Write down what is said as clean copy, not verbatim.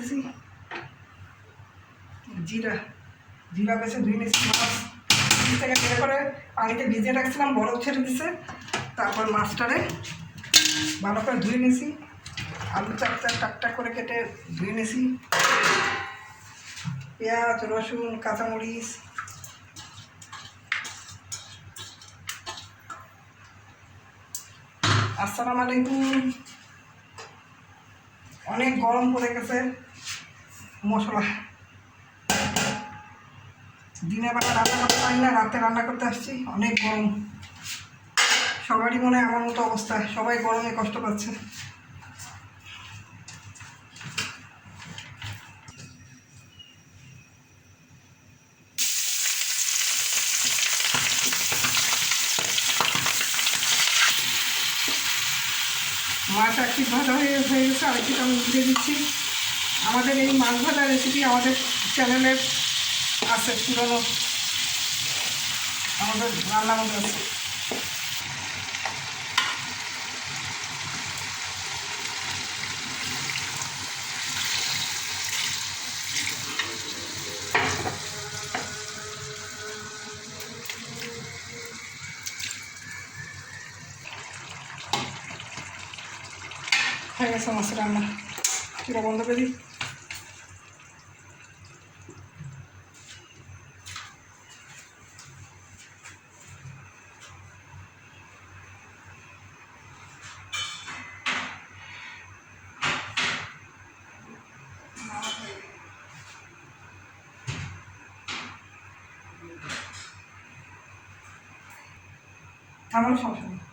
দিছি জিরা জিরা বেছে ধুয়ে নিয়েছি মাছ থেকে বের করে পানিতে ভিজিয়ে রাখছিলাম, বরফ ছেড়ে দিছে। তারপর মাছটারে ভালো করে ধুয়ে নিয়েছি, আলু টাকটাক করে কেটে ধুয়ে নিয়েছি, পেঁয়াজ রসুন কাঁচামরিচ আসসালামু আলাইকুম। অনেক গরম পড়ে গেছে, মশলা দিনের বেলা রান্না করতে পারি না, রাতে রান্না করতে আসছি, অনেক গরম। সবারই মনে হয় আমার মতো অবস্থা, সবাই গরমে কষ্ট পাচ্ছে। মাছ একটি ভাজা হয়ে গেছে, আরেকটি আমি উঠে দিচ্ছি। আমাদের এই মাছ ভাজা রেসিপি আমাদের চ্যানেলের আছে, পুরনো আমাদের রান্নার মধ্যে আছে। হয়ে গেছে মাছের রান্না, চুলা বন্ধ করে দিই। আমার সমস্যা নেই।